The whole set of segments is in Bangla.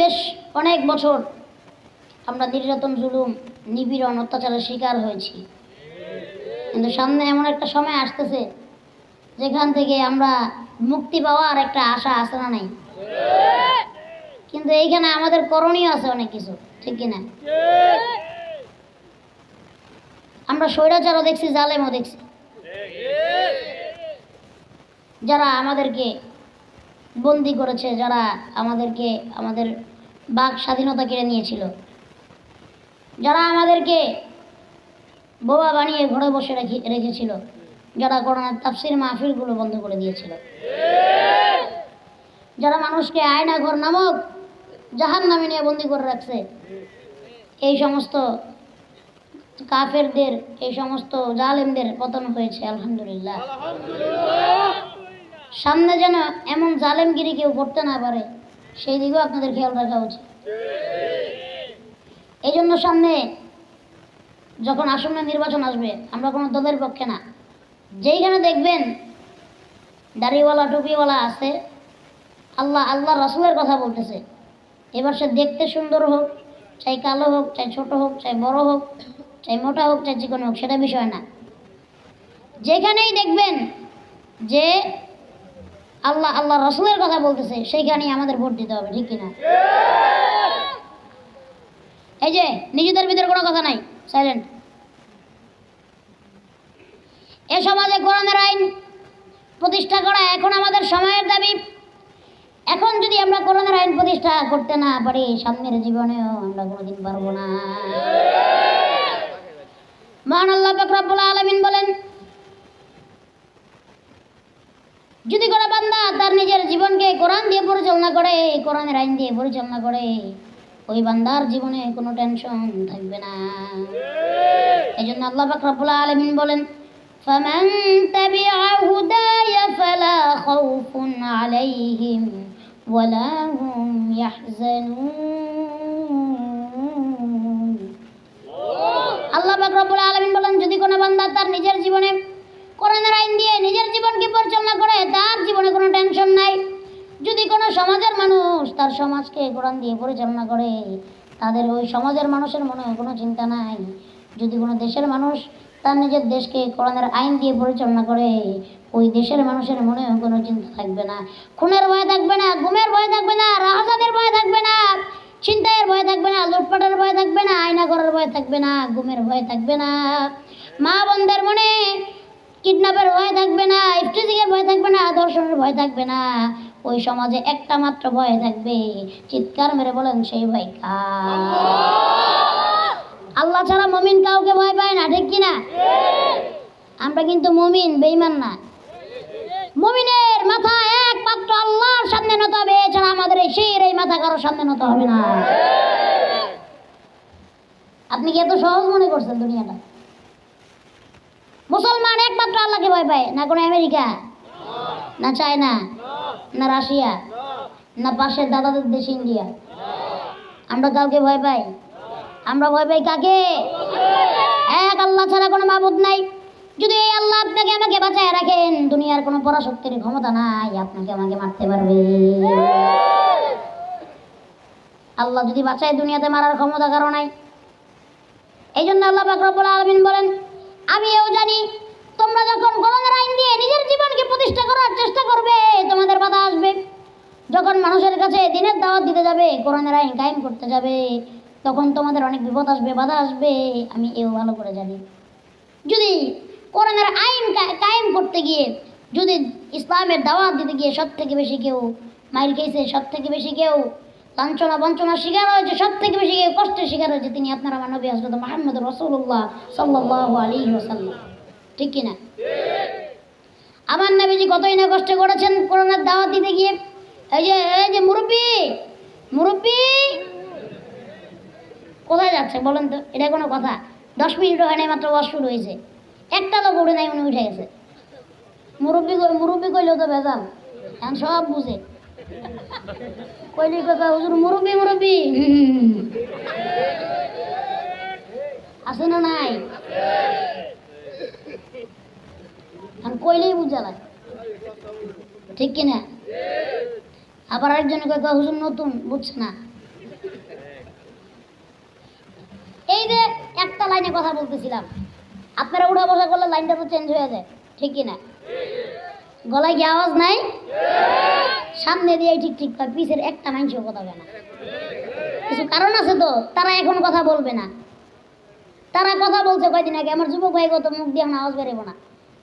বেশ অনেক বছর আমরা নির্যাতন, জুলুম, নিপীড়ন, অত্যাচারের শিকার হয়েছি, কিন্তু সামনে এমন একটা সময় আসতেছে যেখান থেকে আমরা মুক্তি পাওয়ার একটা আশা আছে না নাই? কিন্তু এইখানে আমাদের করণীয় আছে অনেক কিছু, ঠিক কিনা? আমরা স্বৈরাচারও দেখছি, জালেমও দেখছি, যারা আমাদেরকে বন্দি করেছে, যারা আমাদেরকে আমাদের বাক স্বাধীনতা কেড়ে নিয়েছিল, যারা আমাদেরকে বোবা বানিয়ে ঘরে বসে রেখেছিল, যারা কোরআনের তাফসীর মাহফিলগুলো বন্ধ করে দিয়েছিল, যারা মানুষকে আয়নাঘর নামক জাহান্নামে নিয়ে বন্দি করে রাখছে, এই সমস্ত কাফেরদের, এই সমস্ত জালেমদের পতন হয়েছে আলহামদুলিল্লাহ। সামনে যেন এমন জালেমগিরি কেউ করতে না পারে, সেই দিকেও আপনাদের খেয়াল রাখা উচিত। এই জন্য সামনে যখন আসন্ন নির্বাচন আসবে, আমরা কোনো দলের পক্ষে না, যেইখানে দেখবেন দাড়িওয়ালা টুপিওয়ালা আছে, আল্লাহ রাসূলের কথা বলতেছে, এবার সে দেখতে সুন্দর হোক, চাই কালো হোক, চাই ছোট হোক, চাই বড় হোক, চাই মোটা হোক, চাই চিকন হোক, সেটা বিষয় না। যেখানেই দেখবেন যে আল্লাহ রাসূলের কথা বলতেছে, সেইখানেই আমাদের ভোট দিতে হবে, ঠিক কিনা? এই যে নিজেদের ভিতরে কোনো কথা নাই, সাইলেন্ট। এ সমাজে কোরআনের আইন প্রতিষ্ঠা করা এখন আমাদের সময়ের দাবি। এখন যদি আমরা কোরআনের আইন প্রতিষ্ঠা করতে না পারি, সামনের জীবনেও আমরা কোনোদিন পারবো না। মহান আল্লাহ পাক রব্বুল আলামিন বলেন, যদি কোনো বান্দা তার নিজের জীবনকে কোরআন দিয়ে পরিচালনা করে, কোরআনের আইন দিয়ে পরিচালনা করে, ওই বান্দার জীবনে কোনো টেনশন থাকবে না। এই জন্য আল্লাহ পাক রব্বুল আলামিন বলেন, ফামান তাবিআ হুদায়া ফালা খাউফুন আলাইহিম ওয়ালা হুম ইয়াহজানুন। আল্লাহ পাক রব্বুল আলামিন বলেন, যদি কোনো বান্দা তার নিজের জীবনে কোরআনের আইন দিয়ে নিজের জীবনকে পরিচালনা করে, তার জীবনে কোনো টেনশন নাই। যদি কোনো সমাজের মানুষ তার সমাজকে কোরআন দিয়ে পরিচালনা করে, তাদের ওই সমাজের মানুষের মনে কোনো চিন্তা নাই। যদি কোনো দেশের মানুষ তার নিজের দেশকে কোরআনের আইন দিয়ে পরিচালনা করে, ওই দেশের মানুষের মনে কোনো চিন্তা থাকবে না। খুনের ভয় থাকবে না, গুমের ভয় থাকবে না, রাহাজানের ভয় থাকবে না, ছিনতাইয়ের ভয় থাকবে না, লুটপাটের ভয় থাকবে না, আয়না করার ভয় থাকবে না, গুমের ভয় থাকবে না, মা বোনদের মনে কিডন্যাপের ভয় থাকবে না, ইফটিজিংয়ের ভয় থাকবে না, ধর্ষণের ভয় থাকবে না। ওই সমাজে একটা মাত্র ভয় থাকবে, চিৎকার মেরে বলেন সেই ভয় কার? আল্লাহ ছাড়া মুমিন কাউকে ভয় পায় না, ঠিক কিনা? আমরা কিন্তু মুমিন, বেঈমান না। মুমিনের মাথা একমাত্র আল্লাহর সামনে নত হবে, এছাড়া আমাদের এই শির এই মাথা কারোর সামনে নত হবে না। আপনি কি এত সহজ মনে করছেন দুনিয়াটা? মুসলমান একমাত্র আল্লাহকে ভয় পায়, না কোনো আমেরিকা, না চায়না, না রাশিয়া, না পাশের দাদাদের দেশ ইন্ডিয়া। আমরা কাউকে ভয় পাই? আমরা ভয় পাই কাকে? এক আল্লাহ ছাড়া কোনো মাবুদ নাই। যদি এই আল্লাহ আপনাকে আমাকে বাঁচায় রাখেন, দুনিয়ার কোনো পরাশক্তির ক্ষমতা নাই আপনাকে আমাকে মারতে পারবে। আল্লাহ যদি বাঁচায়, দুনিয়াতে মারার ক্ষমতা কারো নাই। এই জন্য আল্লাহ পাক রব্বুল আলামিন বলেন, আমি এও জানি তোমরা যখন কোরআনের আইন দিয়ে নিজের জীবনকে প্রতিষ্ঠা করার চেষ্টা করবে, তোমাদের বাধা আসবে। যখন মানুষের কাছে দ্বীনের দাওয়াত দিতে যাবে, কোরআনের আইন কায়েম করতে যাবে, তখন তোমাদের অনেক বিপদ আসবে, বাধা আসবে, আমি এও ভালো করে জানি। যদি কোরআনের আইন কায়েম করতে গিয়ে, যদি ইসলামের দাওয়াত দিতে গিয়ে সব থেকে বেশি কেউ মাইর খেয়েছে, সব থেকে বেশি কেউ লাঞ্ছনা বঞ্চনার শিকার হয়েছে, সব থেকে বেশি কেউ কষ্টের শিকার হয়েছে, তিনি আপনার আমার নবী হযরত মুহাম্মদ রাসূলুল্লাহ সাল্লাল্লাহু আলাইহি ওয়াসাল্লাম, ঠিক কিনা? আমার নবীজি কতই না কষ্ট করেছেন কোরআনের দাওয়াত দিতে গিয়ে। এই যে মুরব্বি কোথায় যাচ্ছে বলেন তো? এটা কোনো কথা? 10 মিনিটও হয় নাই, মাত্র ওয়াজ শুরু হয়েছে, একটা লোক উঠে নাই, উনি উঠে গেছে। মুরব্বি কইলেও তো ভেজাল, এখন সব বুঝে। কইলি কথা, হুজুর মুরব্বি আছে না নাই? এখন কইলেই বুঝা লাগে, ঠিক কিনা? আবার আরেকজনে কয় হুজুর নতুন, বুঝছে না। এই যে একটা লাইনে কথা বলতেছিলাম, আপনারা উঠা বসা করলে লাইনটা তো চেঞ্জ হয়ে যায়, ঠিক কিনা? গলায় কি আওয়াজ নাই? সামনে দিয়ে ঠিক ঠিক কয়, পিছের একটা মানুষও কথা বলে না। কিছু কারণ আছে তো, তারা এখন কথা বলবে না। তারা কথা বলছে কয়দিন আগে, আমার যুবক ভাই কত মুখ দিয়ে এখন আওয়াজ বেরোবো না।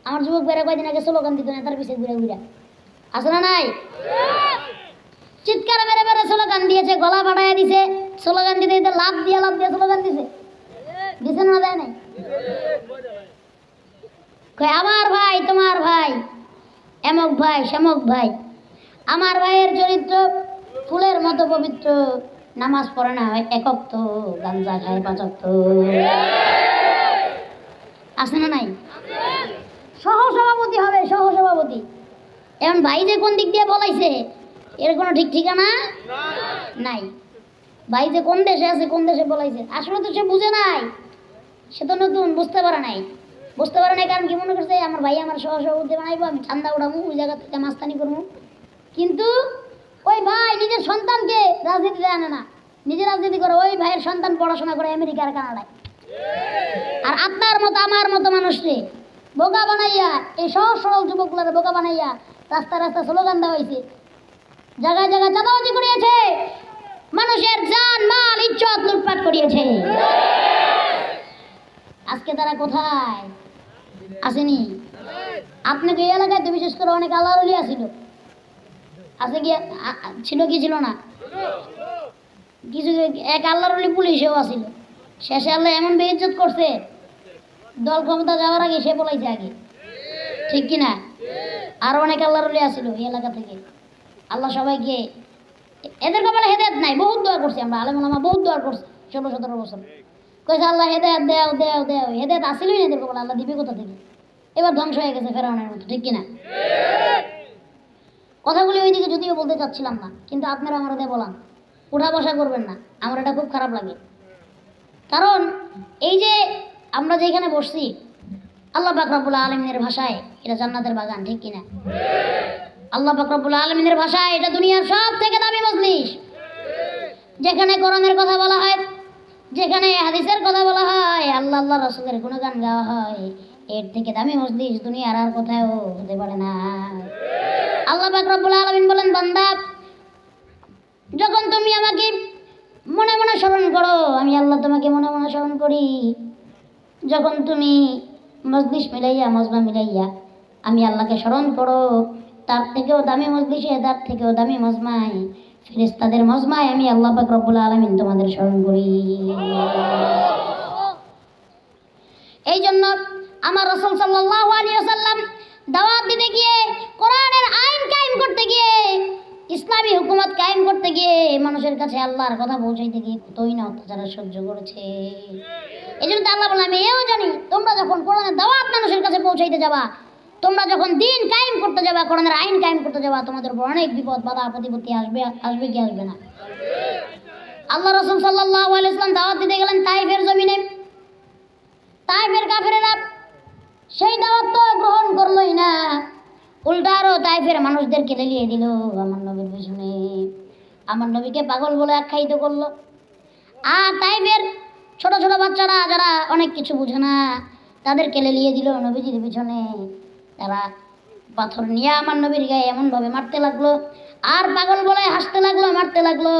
আমার যুবক ভাইরা কয়দিন আগে স্লোগান দিত না, তার পিছিয়ে ঘুরে ঘুরে আছে না নাই? চিৎকার মেরে মেরে স্লোগান দিয়েছে, গলা বাড়াইয়া দিছে, স্লোগান দিতে দিতে লাভ দিয়ে স্লোগান দিছে। দিছে না দেয় নাই? আমার ভাই, তোমার ভাই, এমক ভাই, শ্যামক ভাই, আমার ভাইয়ের চরিত্র ফুলের মতো পবিত্র, নামাজ পড়ে না হয় একক তো, গাঞ্জা খায় পাচক তো, আছে না নাই? সহসভাপতি হবে, সহসভাপতি। এখন ভাই যে কোন দিক দিয়ে বলাইছে এর কোনো ঠিক ঠিকানা নাই। ভাই যে কোন দেশে আছে, কোন দেশে বলাইছে, আসলে তো সে বুঝে নাই, সে তো নতুন, বুঝতে পারে নাই। বুঝতে পারে নাই কারণ কি মনে করছে আমার ভাই আমার সহসভাপতি বানাইবো, আমি ঠান্ডা উড়াবো, ওই জায়গা থেকে মাস্তানি করবো। কিন্তু ওই ভাই নিজের সন্তানকে রাজনীতিতে আনে না, নিজে রাজনীতি করে। ওই ভাইয়ের সন্তান পড়াশোনা করে আমেরিকার কানাডায়। আর আপনার মতো আমার মতো মানুষকে বোকা বানাইয়া, এই সহজ সরল যুবকগুলোর বোকা বানাইয়া রাস্তা রাস্তা স্লোগান দেওয়া হয়েছে, জায়গায় জায়গায় চাঁদাবাজি করিয়েছে, মানুষের জান মাল ইজ্জত লুটপাট করিয়েছে। আজকে তারা কোথায় আসেনি? আপনাকে এই এলাকায় তো বিশেষ করে অনেক আল্লাহর ওলি আসিল, আছে কি? ছিল কি ছিল না? কিছু এক আল্লাহর ওলি পুলিশেও আসিল। শেষে আল্লাহ এমন বেইজ্জত করছে, দল ক্ষমতা যাওয়ার আগে সে বলাইছে আগে, ঠিক কিনা? আরো অনেক আল্লাহর ওলি আসিল এই এলাকা থেকে। আল্লাহ সবাইকে, এদের কপালে হেদায়েত নাই। বহুত দোয়া করছি আমরা, আলেম ওলামা বহুত দোয়া করছি 16-17 বছর। কইছে আল্লাহ হেদায়েত দেও দেও দেও, হেদায়েত আসিলই না এদের কপালে, আল্লাহ দিবে কোথা থেকে? এবার ধ্বংস হয়ে গেছে ফেরাউনের মতো, ঠিক কিনা? কথাগুলি ওইদিকে যদিও বলতে চাচ্ছিলাম না, কিন্তু আপনারা আমার ওদের বলান, উঠা বসা করবেন না। আমার এটা খুব খারাপ লাগে, কারণ এই যে আমরা যেখানে বসছি, আল্লাহ পাক রব্বুল আলামিনের ভাষায় এটা জান্নাতের বাগান, ঠিক কিনা? আল্লাহ পাক রব্বুল আলামিনের ভাষায় এটা দুনিয়ার সব থেকে দামি মজলিস। যেখানে কোরআনের কথা বলা হয়, যেখানে হাদিসের কথা বলা হয়, আল্লাহ আল্লাহ রাসূলের গুণগান গাওয়া হয়, এর থেকে দামি মজলিস দুনিয়ার আর কোথাও হতে পারে না। আল্লাহ পাক রব্বুল আলামিন বলেন, বান্দা যখন তুমি আমাকে মনে মনে স্মরণ করো, আমি আল্লাহ তোমাকে মনে মনে স্মরণ করি। যখন তুমি মজলিস মিলাইয়া, মজমা মিলাইয়া আমি আল্লাহকে স্মরণ করো, তার থেকেও দামি মজলিসে, তার থেকেও দামি মজমায়, ফেরেশতাদের মজমায় আমি আল্লাহ পাক রব্বুল আলামিন তোমাদের স্মরণ করি। এই জন্য আমার রাসূল সাল্লাল্লাহু আলাইহি ওয়াসাল্লাম দাওয়াত দিতে গিয়ে, কোরআনের আইন কায়েম করতে গিয়ে, ইসলামী হুকুমত কায়েম করতে গিয়ে, মানুষের কাছে আল্লাহর কথা পৌঁছাইতে গিয়ে কতই না অত্যাচার সহ্য করেছে। এই জন্য আল্লাহ বলে, আমি এও জানি তোমরা যখন কোরআনের দাওয়াত মানুষের কাছে পৌঁছাইতে যাবা, তোমরা যখন দিন কায়েম করতে যাবা, কোরআনের আইন কায়েম করতে যাবা, তোমাদের উপর অনেক বিপদ বাধা প্রতিপত্তি আসবে। আসবে কি আসবে না? আল্লাহ রাসূল সাল্লাল্লাহু আলাইহি ওয়াসাল্লাম দাওয়াত দিতে গেলেন তাইফের জমিনে। তাইফের কাফেরেরা সেই দাওয়াত তো গ্রহণ করলোই না, উল্টা আরো তাইফের মানুষদেরকে লেলিয়ে দিল আমার নবীর পিছনে, আমার নবীকে পাগল বলে আখ্যায়িত করলো। আর তাইফের ছোট ছোট বাচ্চারা যারা অনেক কিছু বুঝে না, তাদেরকে লেলিয়ে দিল নবীজির পিছনে। তারা পাথর নিয়ে আমার নবীর গায়ে এমনভাবে মারতে লাগলো, আর পাগল বলে হাসতে লাগলো, মারতে লাগলো।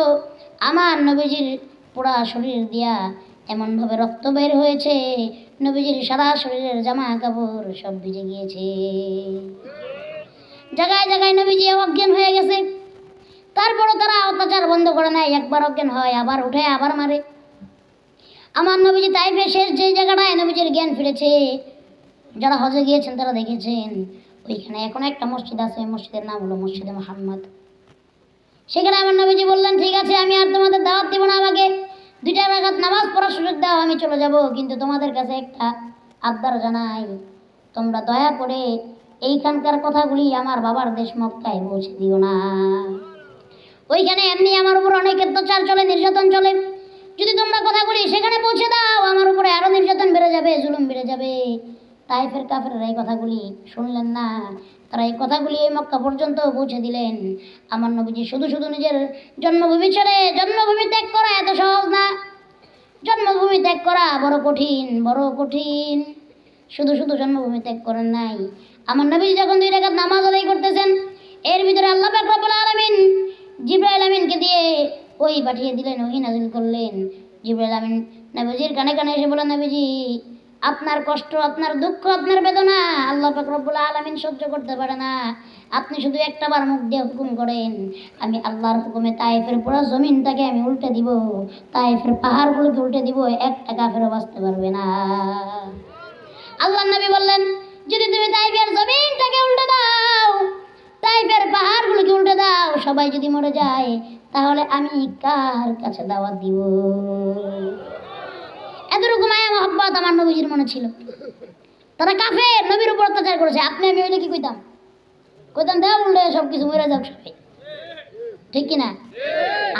আমার নবীজির পোড়া শরীর দিয়া এমনভাবে রক্ত বের হয়েছে, নবীজির সারা শরীরের জামা কাপড় সব ভিজে গিয়েছে। জায়গায় জায়গায় নবীজি অজ্ঞান হয়ে গেছে। তারপরও তারা অত্যাচার বন্ধ করে নাই, একবার অজ্ঞান হয় আবার উঠে আবার মারে। আমার নবীজি তাইফের শেষ যে জায়গাটায় নবীজির জ্ঞান ফিরেছে, যারা হজে গিয়েছেন তারা দেখেছেন, ওইখানে এখন একটা মসজিদ আছে, মসজিদের নাম হলো মসজিদে মুহাম্মদ। সেখানে আমার নবীজি বললেন, ঠিক আছে আমি আর তোমাদের দাওয়াত দিব না, আমাকে 2 রাকাত নামাজ পড়ার সুযোগ দাও, আমি চলে যাব। কিন্তু তোমাদের কাছে একটা আবদার জানাই, তোমরা দয়া করে এইখানকার কথাগুলি আমার বাবার দেশ মক্কায় পৌঁছে দিও না। ওইখানে এমনি আমার উপর অনেক অত্যাচার চলে, নির্যাতন চলে। যদি তোমরা কথাগুলি সেখানে পৌঁছে দাও, আমার উপরে আরো নির্যাতন বেড়ে যাবে, জুলুম বেড়ে যাবে। তাইফের কাফেররা এই কথাগুলি শুনলেন না, তারা এই কথাগুলি এই মক্কা পর্যন্ত পৌঁছে দিলেন। আমার নবীজি শুধু শুধু নিজের জন্মভূমি ছেড়ে, জন্মভূমি ত্যাগ করে জন্মভূমি ত্যাগ করা বড় কঠিন, বড় কঠিন। শুধু শুধু জন্মভূমি ত্যাগ করেন নাই। আমার নবী যখন 2 রাকাত নামাজ আদায় করতেছেন, এর ভিতরে আল্লাহ পাক রব্বুল আলামিন জিবরাইল আমিনকে দিয়ে ওহী পাঠিয়ে দিলেন, ওহী নাযিল করলেন। জিবরাইল আমিন নবীজির কানে কানে এসে বলেন, নবীজি আপনার কষ্ট, আপনার দুঃখ, আপনার বেদনা আল্লাহ পাক রব্বুল আলামিন সহ্য করতে পারে না। আপনি শুধু একটাবার মুখ দিয়ে হুকুম করেন, আমি আল্লাহর হুকুমে তায়েফের পুরো জমিনটাকে আমি উল্টে দিব, তায়েফের পাহাড়গুলোকে উল্টে দিব, একটা কাফেরও বাঁচতে পারবে না। আল্লাহর নবী বললেন, যদি তুমি তায়েফের জমিনটাকে উল্টে দাও, তায়েফের পাহাড়গুলোকে উল্টে দাও, সবাই যদি মরে যায়, তাহলে আমি কার কাছে দাওয়াত দিব? এতটুকু মায়া মহব্বত আমার নবীজির মনে ছিল। তারা কাফের, নবীর উপর অত্যাচার করেছে। আপনি আমি হইলে কি কইতাম? কইতাম দেও উল্টে সব কিছু মরে যাও সবাই, ঠিক কিনা?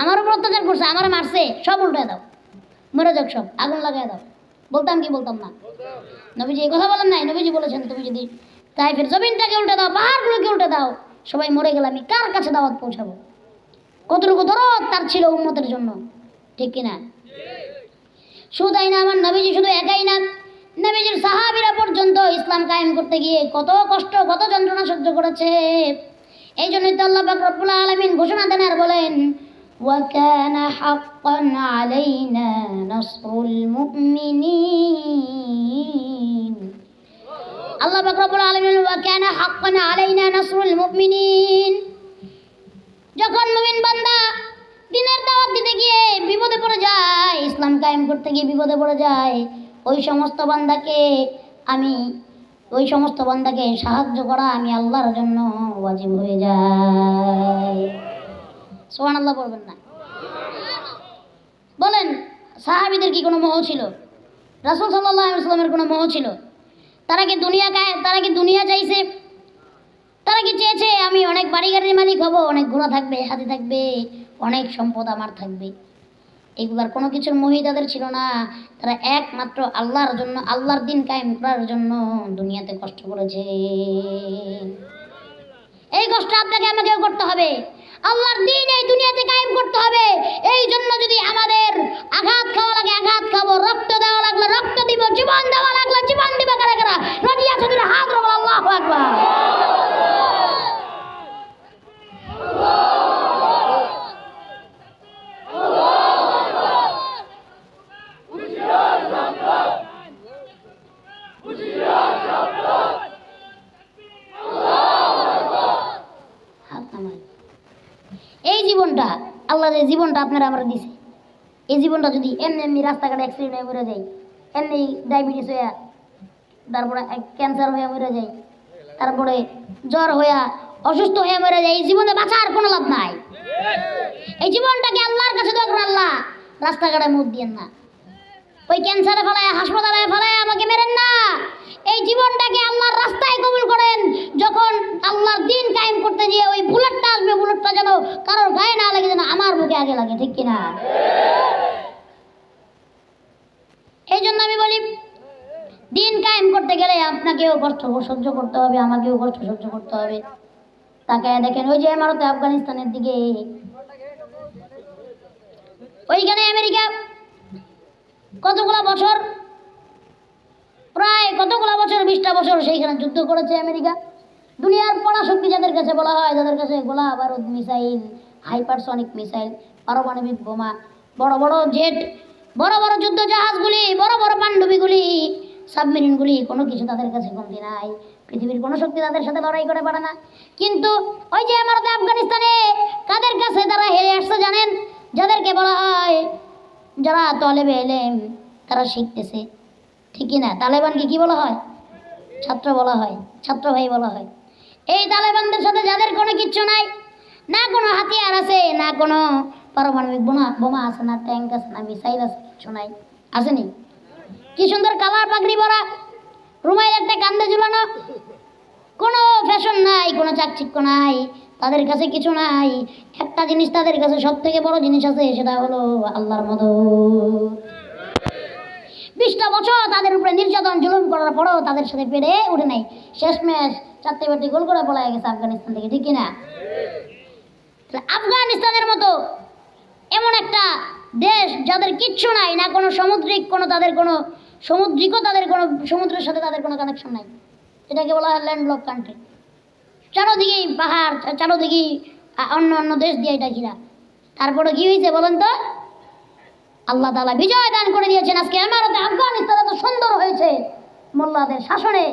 আমার উপর অত্যাচার করছে, আমার মারছে, সব উল্টে দাও, মরে যাক সব, আগুন লাগাই দাও। বলতাম কি বলতাম না? নবীজি এই কথা বলেন নাই? নবীজি বলেছেন, তুমি যদি তায়েফের জমিনটাকে উল্টে দাও, পাহাড়গুলোকে উল্টে দাও, সবাই মরে গেলে আমি কার কাছে দাওয়াত পৌঁছাবো? কতটুকু দরদ তার ছিল উম্মতের জন্য, ঠিক কিনা? শুধু তাই না, আমার নবীজি শুধু একাই না, নবীজির সাহাবীরা পর্যন্ত ইসলাম কায়েম করতে গিয়ে কত কষ্ট, কত যন্ত্রণা সহ্য করেছে। এই জন্যই তো আল্লাহ পাক রব্বুল আলামিন ঘোষণা দেন আর বলেন, ওয়া কানা হাক্কান আলাইনা নাসরুল মুমিনিন। আল্লাহ পাক রব্বুল আলামিন ওয়া কানা হাক্কান আলাইনা নাসরুল মুমিনিন। যখন মুমিন বান্দা দিনের দাওয়াত দিতে গিয়ে বিপদে পড়ে যায়, ইসলাম কায়েম করতে গিয়ে বিপদে পড়ে যায়, ওই সমস্ত বান্দাকে সাহায্য করা আমি আল্লাহর জন্য ওয়াজিব হয়ে যায়। সুবহানাল্লাহ বলবেন না? বলেন, সাহাবীদের কি কোনো মোহ ছিল? রাসূল সাল্লাল্লাহু আলাইহি ওয়াসাল্লামের কোনো মোহ ছিল? তারা কি দুনিয়া চাইছে? তারা কি চেয়েছে আমি অনেক বাড়ি গাড়ির মালিক হব, অনেক ঘোড়া থাকবে, হাতি থাকবে, অনেক সম্পদ আমার থাকবে? এগুলার কোনো কিছুর মোহই তাদের ছিল না। তারা একমাত্র আল্লাহর জন্য, আল্লাহর দিন কায়েম করার জন্য দুনিয়াতে কষ্ট করেছে। এই কষ্ট আপনাকে আমাকেও করতে হবে। আল্লাহর দিন এই দুনিয়াতে কায়েম করতে হবে। এই জন্য যদি আমাদের আঘাত খাওয়া লাগে আঘাত খাবো, রক্ত দেওয়া লাগলে রক্ত দিব, জীবন দেওয়া লাগলে জীবন দিব। কারা কারা রাজি আছে? দিলে হাত রাখো, আল্লাহু আকবার। এই জীবনটা, আল্লাহ যে জীবনটা আপনারা আমরা দিছে, এই জীবনটা যদি এমনি এমনি রাস্তাঘাটে অ্যাক্সিডেন্ট হয়ে মরে যাই, এমনি ডায়াবেটিস হইয়া, তারপরে ক্যান্সার হয়ে মরে যাই, তারপরে জ্বর হইয়া অসুস্থ হয়ে মরে যায়, এই জীবনে বাঁচার কোনো লাভ নাই। এই জীবনটাকে আল্লাহর কাছে দোয়া করেন, আল্লাহ রাস্তাঘাটে মুখ দিয়েন না, ওই ক্যান্সারে ফেলায়, হাসপাতালে ফেলায় আমাকে মেরেন না। এই জীবনটাকে আল্লাহর রাস্তায় কবুল করেন। যখন আল্লাহর দিন কায়েম করতে গিয়ে ওই বুলেটটা আসবে, বুলেটটা যেন কারোর গায়ে না লাগে, যেন আমার বুকে আগে লাগে, ঠিক কিনা? এই জন্য আমি বলি, দিন কায়েম করতে গেলে আপনাকেও কষ্ট সহ্য করতে হবে, আমাকেও কষ্ট সহ্য করতে হবে। তাকায় দেখেন, ওই যে ইমারতে আফগানিস্তানের দিকে, ওইখানে আমেরিকা কতগুলো বছর, প্রায় কতগুলো বছর, 20টা বছর সেইখানে যুদ্ধ করেছে আমেরিকা। দুনিয়ার পরাশক্তি যাদের কাছে বলা হয়, যাদের কাছে গোলা বারুদ, মিসাইল, হাইপারসনিক মিসাইল, পারমাণবিক বোমা, বড় বড় জেট, বড় বড় যুদ্ধ জাহাজগুলি, বড় বড় পাণ্ডুবিগুলি, সাবমেরিনগুলি, কোনো কিছু তাদের কাছে কমতি নাই। পৃথিবীর কোনো শক্তি তাদের সাথে লড়াই করে পারে না। কিন্তু ওই যে আমাদের আফগানিস্তানে কাদের কাছে তারা হেরে আসছে জানেন? যাদেরকে বলা হয়, যারা তলেবে এলেম, তারা শিখতেছে, ঠিকই না? তালেবানকে কি বলা হয়? ছাত্র বলা হয়, ছাত্র ভাই বলা হয়। এই তালেবানদের সাথে যাদের কোনো কিচ্ছু নাই, না কোনো হাতিয়ার আছে, না কোনো পারমাণবিক বোমা আছে, না ট্যাঙ্ক আছে, না মিসাইল আছে, কিছু নাই, আসেনি? কি সুন্দর কালার পাগড়ি পরা, রুমাইল একটা কান্দে ঝুলানো, কোনো ফ্যাশন নাই, কোনো চাকচিক্য নাই, তাদের কাছে কিছু নাই। একটা জিনিস তাদের কাছে সব থেকে বড় জিনিস আছে, সেটা হলো আল্লাহর মদদ। 20টা বছর তাদের উপরে নির্যাতন জুলুম করার পরেও তাদের সাথে পেরে উঠে নাই। শেষমেশ 4টে ব্যাটি গোল করে পলায় গেছে আফগানিস্তান থেকে, ঠিক কিনা? আফগানিস্তানের মতো এমন একটা দেশ যাদের কিচ্ছু নাই, না কোনো সামুদ্রিক কোনো তাদের কোনো সমুদ্রিকও তাদের কোনো সমুদ্রের সাথে তাদের কোনো কানেকশন নাই, এটাকে বলা হয় ল্যান্ডলক কান্ট্রি। চারোদিকেই পাহাড়, চারোদিকেই অন্য অন্য দেশ দিয়ে এটা ঘিরা। তারপরে কি হয়েছে বলেন তো? আল্লাহ তাআলা বিজয় দান করে দিয়েছেন। আজকে ইমারতে আফগানিস্তান এত সুন্দর হয়েছে, মোল্লাদের শাসনে,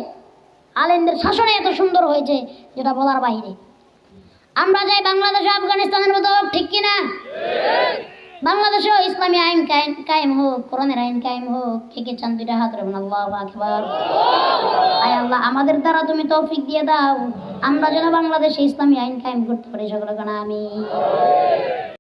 আলেমদের শাসনে এত সুন্দর হয়েছে যেটা বলার বাইরে। আমরা যাই বাংলাদেশ আফগানিস্তানের মতো, ঠিক কিনা? বাংলাদেশেও ইসলামী আইন কায়েম হোক, কোরআনের আইন কায়েম হোক। কে কে চান দুইটা হাত রাখুন। আল্লাহু আকবার। আয় আল্লাহ, আমাদের দ্বারা তুমি তৌফিক দিয়ে দাও, আমরা যেন বাংলাদেশে ইসলামী আইন কায়েম করতে পারি। সকলে কোন আমিন।